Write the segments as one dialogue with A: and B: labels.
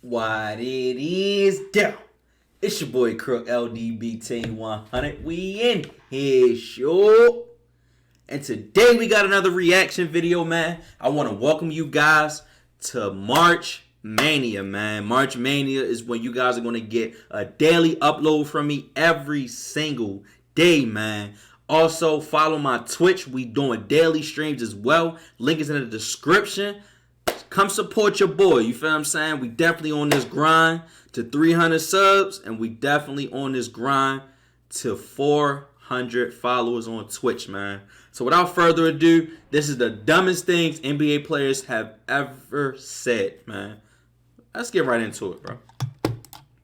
A: What it is, down. It's your boy Crook LDB Team 100. We in here, sure. And today we got another reaction video, man. I want to welcome you guys to March Mania, man. March Mania is when you guys are going to get a daily upload from me every single day, man. Also, follow my Twitch. We doing daily streams as well. Link is in the description. Come support your boy. You feel what I'm saying? We definitely on this grind to 300 subs. And we definitely on this grind to 400 followers on Twitch, man. So without further ado, this is the dumbest things NBA players have ever said, man. Let's get right into it, bro.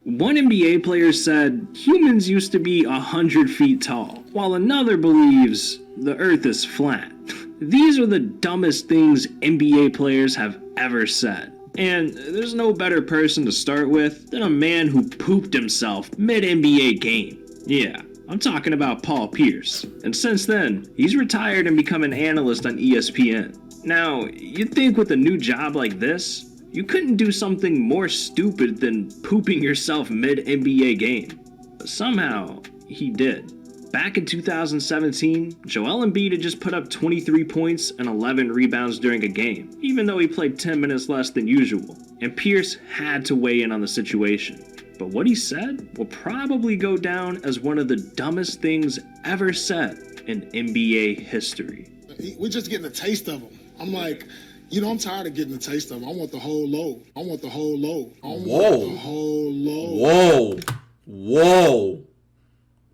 B: One NBA player said humans used to be 100 feet tall, while another believes the earth is flat. These are the dumbest things NBA players have ever said. And there's no better person to start with than a man who pooped himself mid-NBA game. Yeah, I'm talking about Paul Pierce. And since then, he's retired and become an analyst on ESPN. Now, you'd think with a new job like this, you couldn't do something more stupid than pooping yourself mid-NBA game. But somehow, he did. Back in 2017, Joel Embiid had just put up 23 points and 11 rebounds during a game, even though he played 10 minutes less than usual. And Pierce had to weigh in on the situation. But what he said will probably go down as one of the dumbest things ever said in NBA history.
C: We're just getting a taste of them. I'm like, you know, I'm tired of getting a taste of them. I want the whole load. I want the whole load. I want the whole load.
A: Whoa.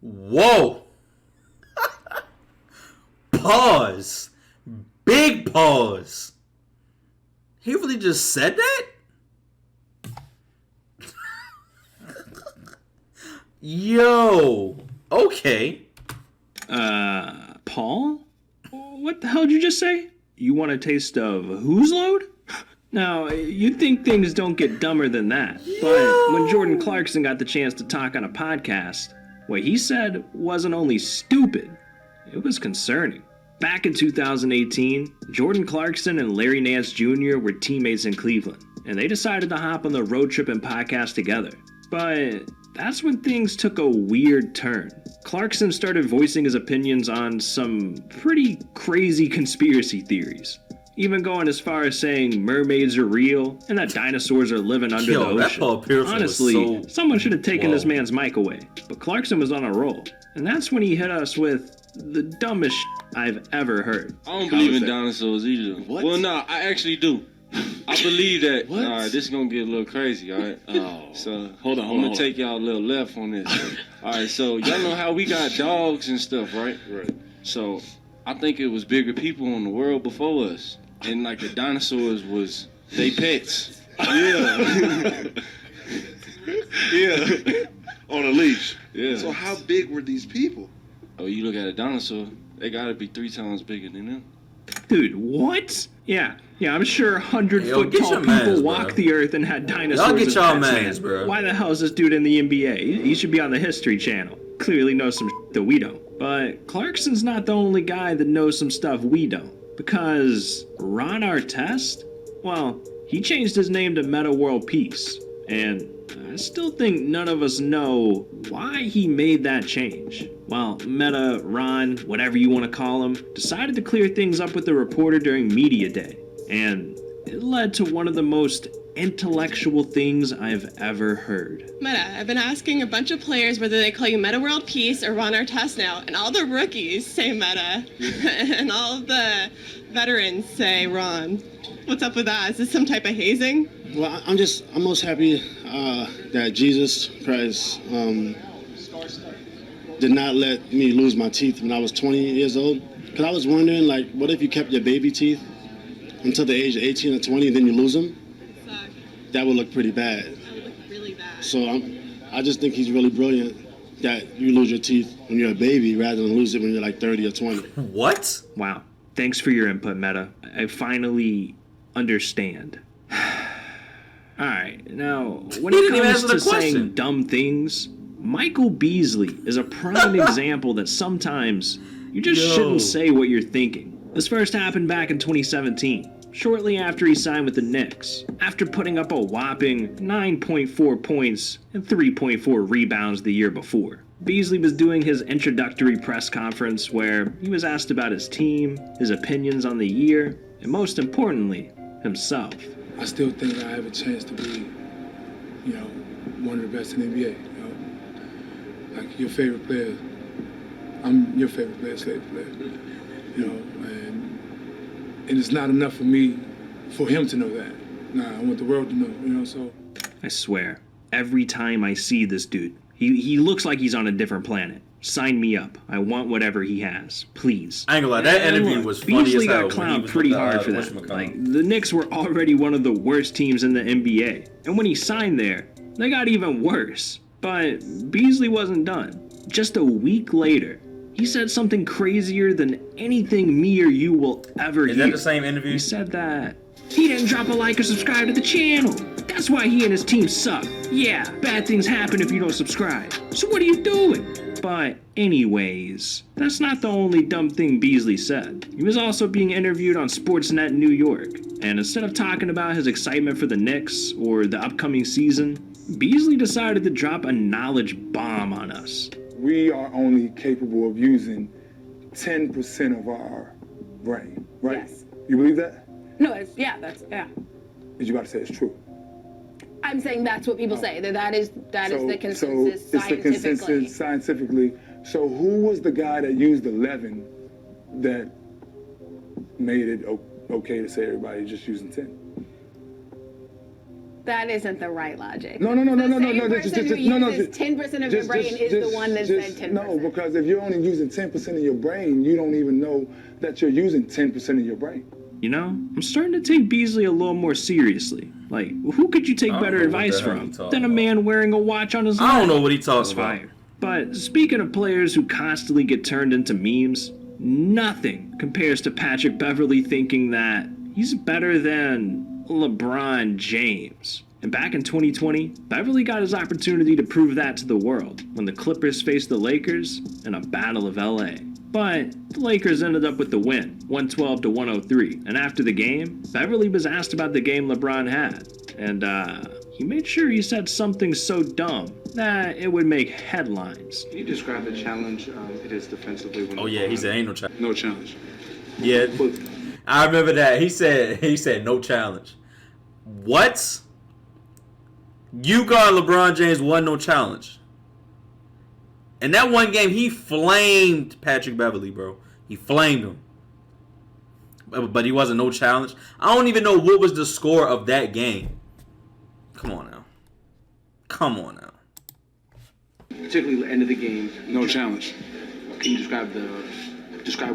A: Whoa. Pause. Big pause. He really just said that? Yo. Okay.
B: Paul? What the hell did you just say? You want a taste of whose load? Now, you'd think things don't get dumber than that. But when Jordan Clarkson got the chance to talk on a podcast, what he said wasn't only stupid, it was concerning. Back in 2018, Jordan Clarkson and Larry Nance Jr. were teammates in Cleveland, and they decided to hop on the road trip and podcast together. But that's when things took a weird turn. Clarkson started voicing his opinions on some pretty crazy conspiracy theories, even going as far as saying mermaids are real and that dinosaurs are living under the ocean. Honestly, someone should have taken this man's mic away, but Clarkson was on a roll. And that's when he hit us with the dumbest I've ever heard.
D: I don't believe in dinosaurs either.
C: What?
D: Well, no, I actually do. I believe that.
C: What?
D: All right, this is going to get a little crazy, all right? So,
E: Hold on.
D: I'm going to take y'all a little left on this. All right, so y'all know how we got dogs and stuff, right?
E: Right.
D: So, I think it was bigger people in the world before us. And, like, the dinosaurs was they pets.
E: Yeah. Yeah. On a leash.
D: Yeah.
E: So how big were these people?
D: Oh, you look at a dinosaur, they got to be 3 times bigger than them.
B: Dude, what? Yeah, I'm sure 100-foot
A: get
B: tall
A: your
B: people
A: mans,
B: walked
A: bro.
B: the earth and had dinosaurs.
A: Y'all get
B: as
A: y'all
B: pets,
A: mans,
B: man.
A: bro.
B: Why the hell is this dude in the NBA? He should be on the History Channel. Clearly knows some that we don't. But Clarkson's not the only guy that knows some stuff we don't. Because Ron Artest, well, he changed his name to Meta World Peace. And I still think none of us know why he made that change. Well, Meta, Ron, whatever you want to call him, decided to clear things up with the reporter during Media Day. And it led to one of the most intellectual things I've ever heard.
F: Meta, I've been asking a bunch of players whether they call you Meta World Peace or Ron Artest now, and all the rookies say Meta, and all the veterans say Ron. What's up with that? Is this some type of hazing?
C: Well, I'm most happy that Jesus Christ did not let me lose my teeth when I was 20 years old. Because I was wondering, like, what if you kept your baby teeth until the age of 18 or 20 and then you lose them? That would look pretty bad.
F: That would look really bad.
C: So I just think he's really brilliant that you lose your teeth when you're a baby rather than lose it when you're like 30 or 20.
A: What?
B: Wow. Thanks for your input, Meta. I finally understand. Alright, now, when
A: He
B: it
A: didn't even
B: comes
A: answer
B: to
A: the question.
B: saying dumb things, Michael Beasley is a prime example that sometimes you just shouldn't say what you're thinking. This first happened back in 2017. shortly after he signed with the Knicks, after putting up a whopping 9.4 points and 3.4 rebounds the year before. Beasley was doing his introductory press conference where he was asked about his team, his opinions on the year, and most importantly, himself.
G: I still think I have a chance to be, one of the best in the NBA. Like your favorite player, I'm your favorite player, slave player. And it's not enough for him to know that. Nah, I want the world to know, so.
B: I swear, every time I see this dude, he looks like he's on a different planet. Sign me up. I want whatever he has. Please.
A: I ain't gonna lie, that interview was funny
B: Beasley
A: as hell.
B: got clowned pretty hard for that. Like, the Knicks were already one of the worst teams in the NBA. And when he signed there, they got even worse. But Beasley wasn't done. Just a week later, he said something crazier than anything me or you will ever hear.
A: Is that the same interview?
B: He said that he didn't drop a like or subscribe to the channel. That's why he and his team suck. Yeah, bad things happen if you don't subscribe. So what are you doing? But anyways, that's not the only dumb thing Beasley said. He was also being interviewed on Sportsnet New York. And instead of talking about his excitement for the Knicks or the upcoming season, Beasley decided to drop a knowledge bomb on us.
H: We are only capable of using 10% of our brain, right?
I: Yes.
H: You believe that?
I: No, yeah.
H: Is you about to say it's true?
I: I'm saying that's what people say. That is the consensus
H: so it's
I: scientifically.
H: the consensus scientifically. So who was the guy that used 11 that made it okay to say everybody just using 10?
I: That isn't the right logic.
H: No.
I: The same person who uses 10% of your brain is the one that said 10%.
H: No, because if you're only using 10% of your brain, you don't even know that you're using 10% of your brain.
B: You know, I'm starting to take Beasley a little more seriously. Like, who could you take better advice from than a man wearing a watch on his lap?
A: I don't know what he talks about.
B: But speaking of players who constantly get turned into memes, nothing compares to Patrick Beverley thinking that he's better than LeBron James. And back in 2020, Beverley got his opportunity to prove that to the world when the Clippers faced the Lakers in a Battle of LA. But the Lakers ended up with the win, 112-103. And after the game, Beverley was asked about the game LeBron had. And he made sure he said something so dumb that it would make headlines.
J: Can you describe the challenge it is defensively when
A: he said ain't no challenge.
J: No challenge.
A: Yeah, I remember that. He said no challenge. What? You guard LeBron James wasn't no challenge. In that one game, he flamed Patrick Beverley, bro. He flamed him. But he wasn't no challenge. I don't even know what was the score of that game. Come on now.
J: Particularly the end of the game.
E: No challenge.
J: Can you describe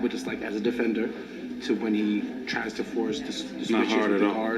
J: what it's like as a defender to when he tries to force the switches
E: Not hard at all.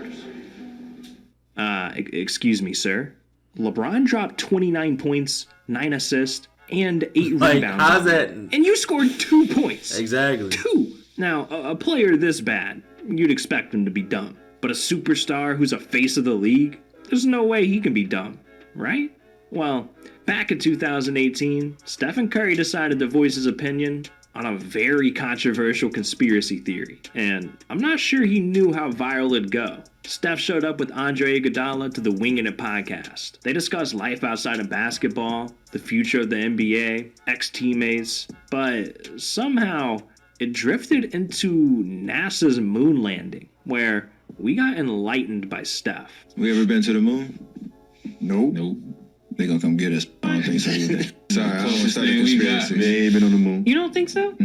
B: Excuse me, sir. LeBron dropped 29 points, 9 assists, and 8
A: Like,
B: rebounds.
A: how's that?
B: And you scored 2 points.
A: Exactly.
B: 2. Now, a player this bad, you'd expect him to be dumb. But a superstar who's a face of the league, there's no way he can be dumb, right? Well, back in 2018, Stephen Curry decided to voice his opinion on a very controversial conspiracy theory. And I'm not sure he knew how viral it'd go. Steph showed up with Andre Iguodala to the Wingin' It podcast. They discussed life outside of basketball, the future of the NBA, ex-teammates, but somehow it drifted into NASA's moon landing, where we got enlightened by Steph.
K: We ever been to the moon? Nope. They gonna come get us. I don't think so either. Sorry, I don't want to start a conspiracy. They ain't been on the moon.
B: You don't think so?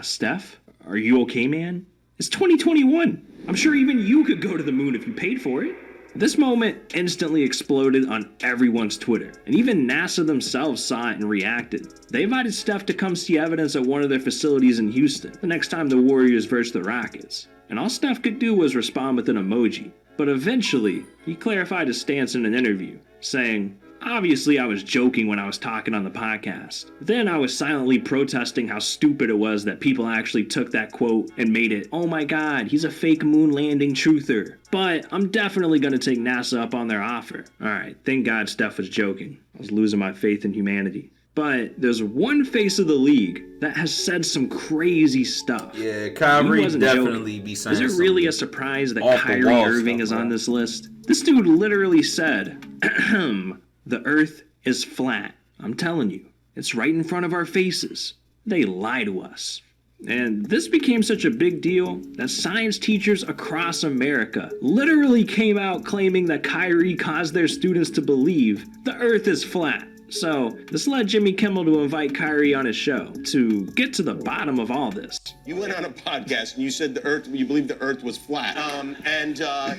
B: Steph, are you okay, man? It's 2021. I'm sure even you could go to the moon if you paid for it. This moment instantly exploded on everyone's Twitter, and even NASA themselves saw it and reacted. They invited Steph to come see evidence at one of their facilities in Houston the next time the Warriors versus the Rockets. And all Steph could do was respond with an emoji. But eventually, he clarified his stance in an interview, saying, "Obviously, I was joking when I was talking on the podcast. Then I was silently protesting how stupid it was that people actually took that quote and made it, oh my god, he's a fake moon landing truther. But I'm definitely going to take NASA up on their offer." Alright, thank God Steph was joking. I was losing my faith in humanity. But there's one face of the league that has said some crazy stuff.
A: Yeah, Kyrie definitely be saying.
B: Is it really a surprise that Kyrie Irving is on this list? This dude literally said, the earth is flat. I'm telling you, it's right in front of our faces. They lie to us. And this became such a big deal that science teachers across America literally came out claiming that Kyrie caused their students to believe the earth is flat. So this led Jimmy Kimmel to invite Kyrie on his show to get to the bottom of all this.
L: You went on a podcast and you said you believe the earth was flat.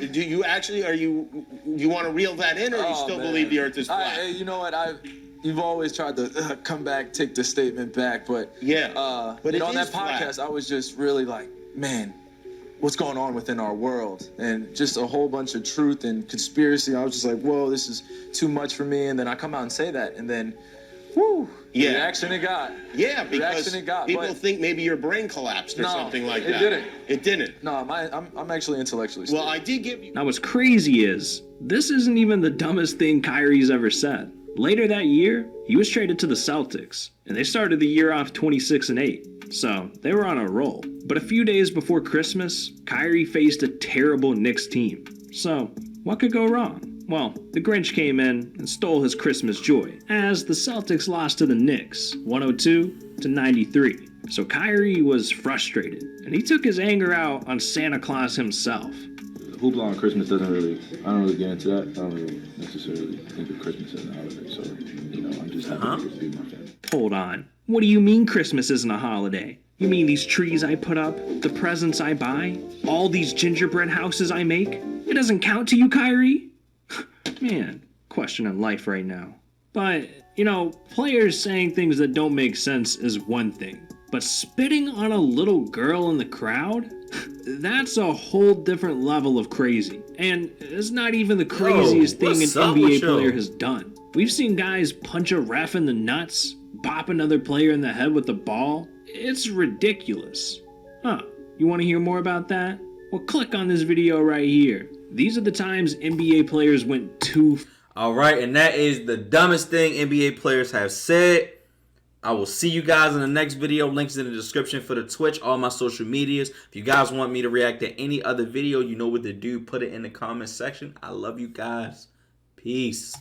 L: Do you actually, do you want to reel that in, or you still believe the earth is flat?
M: You know what, you've always tried to come back, take the statement back, but
L: yeah, but
M: on that podcast, I was just really like, man, what's going on within our world, and just a whole bunch of truth and conspiracy. I was just like, whoa, this is too much for me. And then I come out and say that, and then, whoo, the reaction it got.
L: Yeah, because people think maybe your brain collapsed or something like that. It didn't.
M: No, I'm actually intellectually stable.
L: Well, I did give you.
B: Now, what's crazy is this isn't even the dumbest thing Kyrie's ever said. Later that year, he was traded to the Celtics, and they started the year off 26-8. So they were on a roll. But a few days before Christmas, Kyrie faced a terrible Knicks team. So what could go wrong? Well, the Grinch came in and stole his Christmas joy, as the Celtics lost to the Knicks, 102-93. So Kyrie was frustrated, and he took his anger out on Santa Claus himself.
K: Hoopla on Christmas I don't really get into that. I don't really necessarily think of Christmas as a holiday, so, I'm just happy to be with my family.
B: Hold on. What do you mean Christmas isn't a holiday? You mean these trees I put up, the presents I buy, all these gingerbread houses I make? It doesn't count to you, Kyrie? Man, questioning life right now. But, players saying things that don't make sense is one thing. But spitting on a little girl in the crowd? That's a whole different level of crazy. And it's not even the craziest thing an NBA player has done. We've seen guys punch a ref in the nuts, bop another player in the head with the ball. It's ridiculous. You want to hear more about that? Well, click on this video right here. These are the times NBA players went too far.
A: All right, and that is the dumbest thing NBA players have said. I will see you guys in the next video. Links in the description for the Twitch, all my social medias. If you guys want me to react to any other video, you know what to do. Put it in the comment section. I love you guys. Peace.